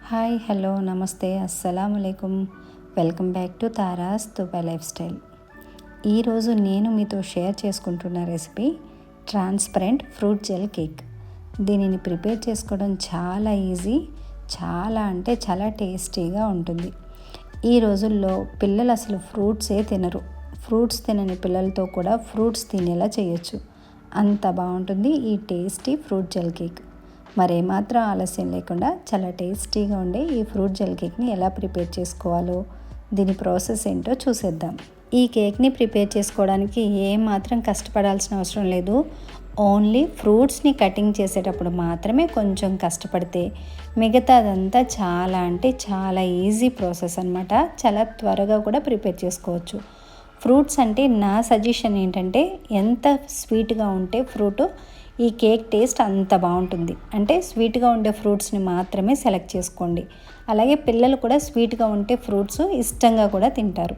Hi hello నమస్తే అస్సలాముఅలైకుం. Welcome back to Tara's Dubai life style నేను మీతో షేర్ చేసుకుంటున్న recipe transparent fruit gel cake. దీనిని ప్రిపేర్ చేసుకోవడం చాలా ఈజీ, చాలా టేస్టీగా ఉంటుంది. ఈ రోజుల్లో పిల్లలు అసలు ఫ్రూట్సే తినరు. ఫ్రూట్స్ తినని పిల్లలతో కూడా ఫ్రూట్స్ తినేలా చేయొచ్చు. అంత బాగుంటుంది ఈ టేస్టీ ఫ్రూట్ జెల్ కేక్. మరేమాత్రం ఆలస్యం లేకుండా చాలా టేస్టీగా ఉండే ఈ ఫ్రూట్ జెల్ కేక్ని ఎలా ప్రిపేర్ చేసుకోవాలో, దీని ప్రాసెస్ ఏంటో చూసేద్దాం. ఈ కేక్ని ప్రిపేర్ చేసుకోవడానికి ఏమాత్రం కష్టపడాల్సిన అవసరం లేదు. ఓన్లీ ఫ్రూట్స్ని కటింగ్ చేసేటప్పుడు మాత్రమే కొంచెం కష్టపడితే మిగతాదంతా చాలా ఈజీ ప్రాసెస్ అనమాట. చాలా త్వరగా కూడా ప్రిపేర్ చేసుకోవచ్చు. ఫ్రూట్స్ అంటే నా సజెషన్ ఏంటంటే, ఎంత స్వీట్గా ఉంటే ఫ్రూట్ ఈ కేక్ టేస్ట్ అంత బాగుంటుంది. అంటే స్వీట్గా ఉండే ఫ్రూట్స్ని మాత్రమే సెలెక్ట్ చేసుకోండి. అలాగే పిల్లలు కూడా స్వీట్గా ఉంటే ఫ్రూట్స్ ఇష్టంగా కూడా తింటారు.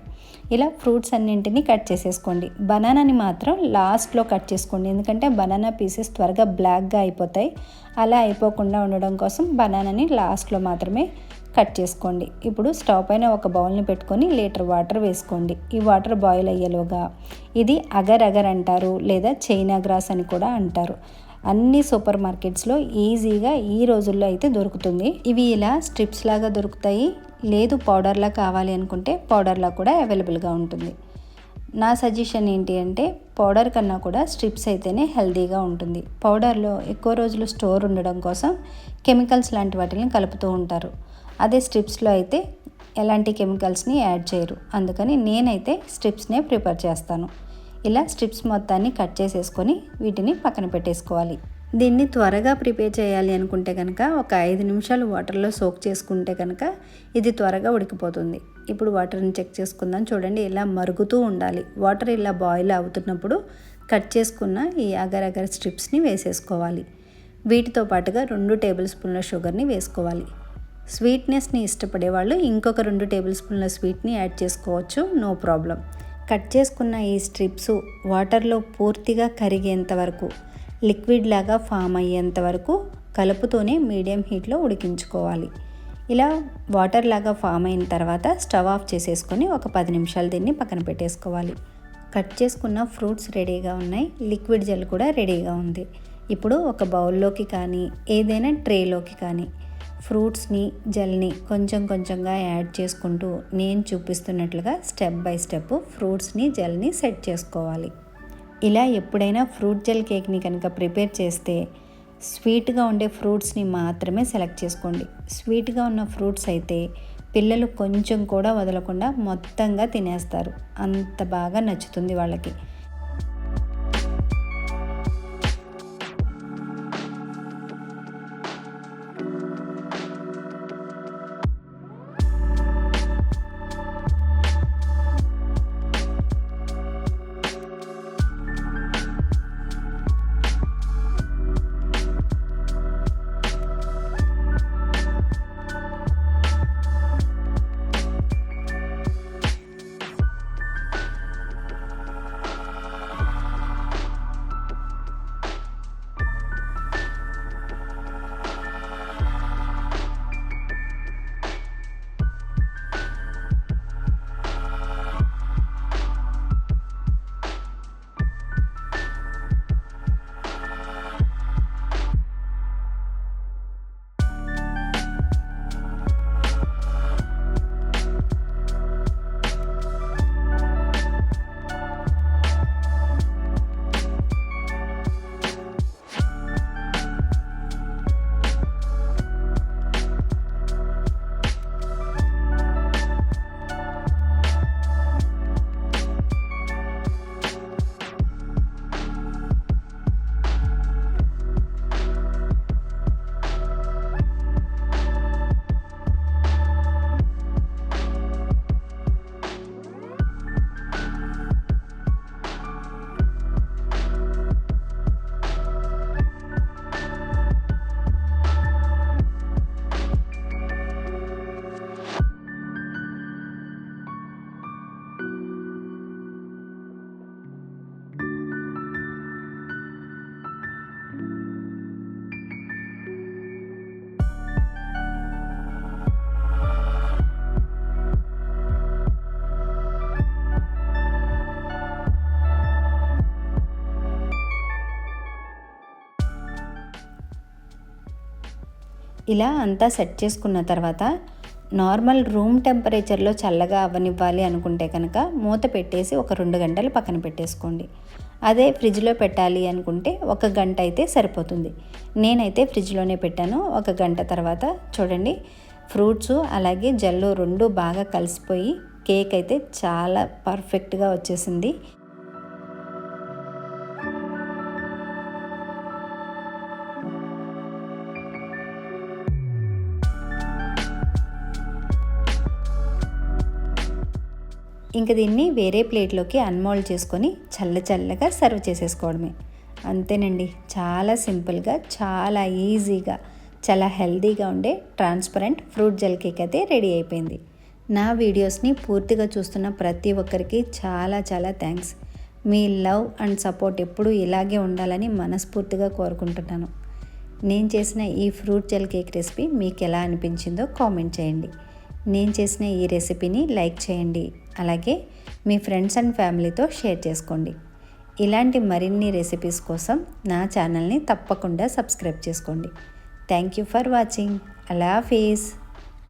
ఇలా ఫ్రూట్స్ అన్నింటినీ కట్ చేసేసుకోండి. బనానాని మాత్రం లాస్ట్లో కట్ చేసుకోండి, ఎందుకంటే బనానా పీసెస్ త్వరగా బ్లాక్గా అయిపోతాయి. అలా అయిపోకుండా ఉండడం కోసం బనానాని లాస్ట్లో మాత్రమే కట్ చేసుకోండి. ఇప్పుడు స్టవ్ పైన ఒక బౌల్ని పెట్టుకొని లీటర్ వాటర్ వేసుకోండి. ఈ వాటర్ బాయిల్ అయ్యేలోగా, ఇది అగర్ అగర్ అంటారు, లేదా చైనా గ్రాస్ అని కూడా అంటారు. అన్ని సూపర్ మార్కెట్స్లో ఈజీగా ఈ రోజుల్లో అయితే దొరుకుతుంది. ఇవి ఇలా స్ట్రిప్స్ లాగా దొరుకుతాయి. లేదు పౌడర్లా కావాలి అనుకుంటే పౌడర్లా కూడా అవైలబుల్గా ఉంటుంది. నా సజెషన్ ఏంటి అంటే, పౌడర్ కన్నా కూడా స్ట్రిప్స్ అయితేనే హెల్తీగా ఉంటుంది. పౌడర్లో ఎక్కువ రోజులు స్టోర్ ఉండడం కోసం కెమికల్స్ లాంటి వాటిని కలుపుతూ ఉంటారు. అదే స్ట్రిప్స్లో అయితే ఎలాంటి కెమికల్స్ని యాడ్ చేయరు. అందుకని నేనైతే స్ట్రిప్స్నే ప్రిపేర్ చేస్తాను. ఇలా స్ట్రిప్స్ మొత్తాన్ని కట్ చేసేసుకొని వీటిని పక్కన పెట్టేసుకోవాలి. దీన్ని త్వరగా ప్రిపేర్ చేయాలి అనుకుంటే కనుక ఒక 5 నిమిషాలు వాటర్లో సోక్ చేసుకుంటే కనుక ఇది త్వరగా ఉడికిపోతుంది. ఇప్పుడు వాటర్ని చెక్ చేసుకుందాం. చూడండి, ఇలా మరుగుతూ ఉండాలి. వాటర్ ఇలా బాయిల్ అవుతున్నప్పుడు కట్ చేసుకున్న ఈ అగర్ అగర్ స్ట్రిప్స్ని వేసేసుకోవాలి. వీటితో పాటుగా 2 టేబుల్ స్పూన్ల షుగర్ని వేసుకోవాలి. స్వీట్నెస్ని ఇష్టపడే వాళ్ళు ఇంకొక 2 టేబుల్ స్పూన్ల స్వీట్ని యాడ్ చేసుకోవచ్చు, నో ప్రాబ్లం. కట్ చేసుకున్న ఈ స్ట్రిప్స్ వాటర్లో పూర్తిగా కరిగేంత వరకు, లిక్విడ్ లాగా ఫామ్ అయ్యేంత వరకు కలుపుతూనే మీడియం హీట్లో ఉడికించుకోవాలి. ఇలా వాటర్ లాగా ఫామ్ అయిన తర్వాత స్టవ్ ఆఫ్ చేసేసుకొని ఒక 10 నిమిషాలు దీన్ని పక్కన పెట్టేసుకోవాలి. కట్ చేసుకున్న ఫ్రూట్స్ రెడీగా ఉన్నాయి, లిక్విడ్ జెల్ కూడా రెడీగా ఉంది. ఇప్పుడు ఒక బౌల్లోకి కానీ ఏదైనా ట్రేలోకి కానీ ఫ్రూట్స్ని జెల్ని కొంచెంగా యాడ్ చేసుకుంటూ నేను చూపిస్తున్నట్లుగా స్టెప్ బై స్టెప్ ఫ్రూట్స్ని జెల్ని సెట్ చేసుకోవాలి. ఇలా ఎప్పుడైనా ఫ్రూట్ జెల్ కేక్ని కనుక ప్రిపేర్ చేస్తే స్వీట్గా ఉండే ఫ్రూట్స్ని మాత్రమే సెలెక్ట్ చేసుకోండి. స్వీట్గా ఉన్న ఫ్రూట్స్ అయితే పిల్లలు కొంచెం కూడా వదలకుండా మొత్తంగా తినేస్తారు. అంత బాగా నచ్చుతుంది వాళ్ళకి. ఇలా అంతా సెట్ చేసుకున్న తర్వాత నార్మల్ రూమ్ టెంపరేచర్లో చల్లగా అవ్వనివ్వాలి అనుకుంటే కనుక మూత పెట్టేసి ఒక 2 గంటలు పక్కన పెట్టేసుకోండి. అదే ఫ్రిడ్జ్లో పెట్టాలి అనుకుంటే 1 గంట అయితే సరిపోతుంది. నేనైతే ఫ్రిడ్జ్లోనే పెట్టాను. 1 గంట తర్వాత చూడండి, ఫ్రూట్స్ అలాగే జెల్లో 2 బాగా కలిసిపోయి కేక్ అయితే చాలా పర్ఫెక్ట్గా వచ్చేసింది. ఇంక దీన్ని వేరే ప్లేట్లోకి అన్మోల్డ్ చేసుకొని చల్లగా సర్వ్ చేసేసుకోవడమే. అంతేనండి, చాలా సింపుల్గా, చాలా ఈజీగా, చాలా హెల్తీగా ఉండే ట్రాన్స్పరెంట్ ఫ్రూట్ జెల్ కేక్ అయితే రెడీ అయిపోయింది. నా వీడియోస్ని పూర్తిగా చూస్తున్న ప్రతి ఒక్కరికి చాలా thanks. Me love and support ఎప్పుడూ ఇలాగే ఉండాలని మనస్ఫూర్తిగా కోరుకుంటున్నాను. నేను చేసిన ఈ ఫ్రూట్ జెల్ కేక్ రెసిపీ మీకు ఎలా అనిపించిందో కామెంట్ చేయండి. నేను చేసిన ఈ రెసిపీని లైక్ చేయండి. అలాగే మీ ఫ్రెండ్స్ అండ్ ఫ్యామిలీతో షేర్ చేసుకోండి. ఇలాంటి మరిన్ని రెసిపీస్ కోసం నా ఛానల్ని తప్పకుండా సబ్స్క్రైబ్ చేసుకోండి. Thank you for watching. Allah Hafeez.